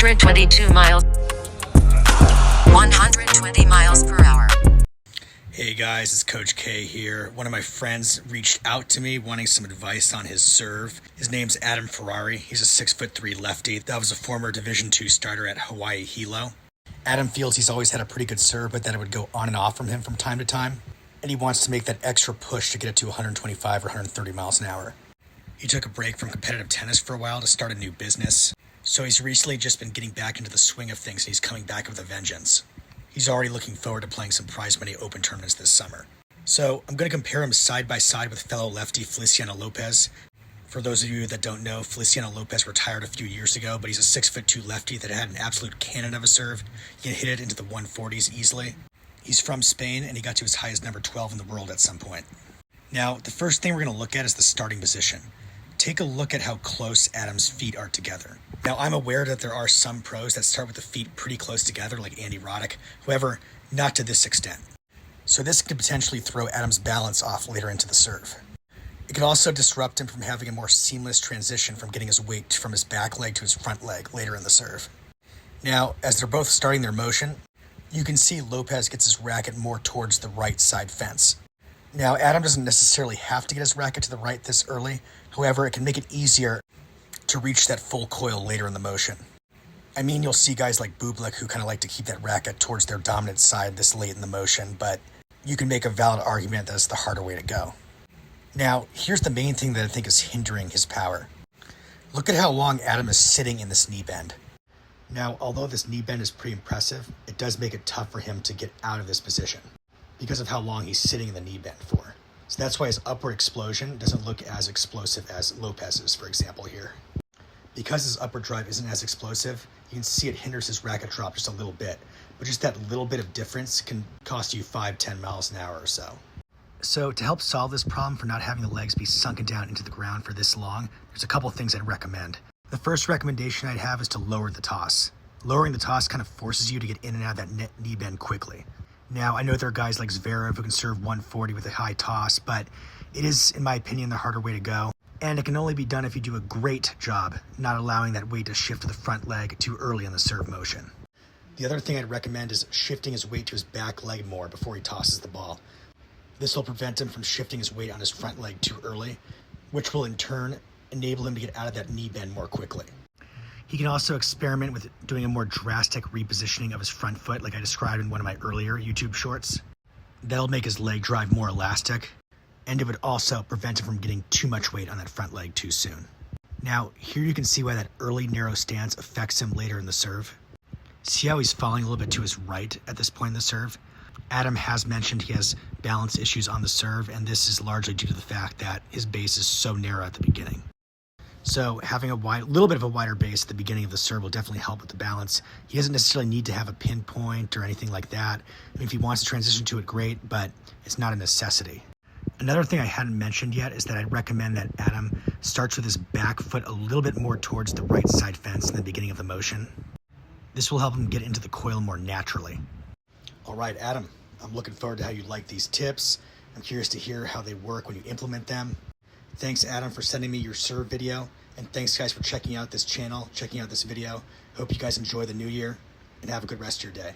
122 miles. 120 miles per hour. Hey guys, it's Coach K here. One of my friends reached out to me wanting some advice on his serve. His name's Adam Ferrari. He's a 6'3" lefty that was a former Division II starter at Hawaii Hilo. Adam feels he's always had a pretty good serve, but that it would go on and off from him from time to time. And he wants to make that extra push to get it to 125 or 130 miles an hour. He took a break from competitive tennis for a while to start a new business. So he's recently just been getting back into the swing of things, and he's coming back with a vengeance. He's already looking forward to playing some prize money open tournaments this summer. So I'm going to compare him side by side with fellow lefty Feliciano López. For those of you that don't know, Feliciano López retired a few years ago, but he's a 6'2" lefty that had an absolute cannon of a serve. He can hit it into the 140s easily. He's from Spain, and he got to as high as number 12 in the world at some point. Now, the first thing we're going to look at is the starting position. Take a look at how close Adam's feet are together. Now, I'm aware that there are some pros that start with the feet pretty close together, like Andy Roddick. However, not to this extent. So this could potentially throw Adam's balance off later into the serve. It could also disrupt him from having a more seamless transition from getting his weight from his back leg to his front leg later in the serve. Now, as they're both starting their motion, you can see López gets his racket more towards the right side fence. Now, Adam doesn't necessarily have to get his racket to the right this early. However, it can make it easier to reach that full coil later in the motion. I mean, you'll see guys like Bublik who kind of like to keep that racket towards their dominant side this late in the motion, but you can make a valid argument that it's the harder way to go. Now, here's the main thing that I think is hindering his power. Look at how long Adam is sitting in this knee bend. Now, although this knee bend is pretty impressive, it does make it tough for him to get out of this position because of how long he's sitting in the knee bend for. So that's why his upward explosion doesn't look as explosive as López's, for example, here. Because his upward drive isn't as explosive, you can see it hinders his racket drop just a little bit. But just that little bit of difference can cost you 5-10 miles an hour or so. So to help solve this problem for not having the legs be sunken down into the ground for this long, there's a couple things I'd recommend. The first recommendation I'd have is to lower the toss. Lowering the toss kind of forces you to get in and out of that knee bend quickly. Now, I know there are guys like Zverev who can serve 140 with a high toss, but it is, in my opinion, the harder way to go. And it can only be done if you do a great job not allowing that weight to shift to the front leg too early in the serve motion. The other thing I'd recommend is shifting his weight to his back leg more before he tosses the ball. This will prevent him from shifting his weight on his front leg too early, which will in turn enable him to get out of that knee bend more quickly. He can also experiment with doing a more drastic repositioning of his front foot, like I described in one of my earlier YouTube shorts. That'll make his leg drive more elastic, and it would also prevent him from getting too much weight on that front leg too soon. Now, here you can see why that early narrow stance affects him later in the serve. See how he's falling a little bit to his right at this point in the serve? Adam has mentioned he has balance issues on the serve, and this is largely due to the fact that his base is so narrow at the beginning. So having a little bit of a wider base at the beginning of the serve will definitely help with the balance. He doesn't necessarily need to have a pinpoint or anything like that. I mean, if he wants to transition to it, great, but it's not a necessity. Another thing I hadn't mentioned yet is that I'd recommend that Adam starts with his back foot a little bit more towards the right side fence in the beginning of the motion. This will help him get into the coil more naturally. All right, Adam, I'm looking forward to how you like these tips. I'm curious to hear how they work when you implement them. Thanks, Adam, for sending me your serve video. And thanks, guys, for checking out this channel, checking out this video. Hope you guys enjoy the new year, and have a good rest of your day.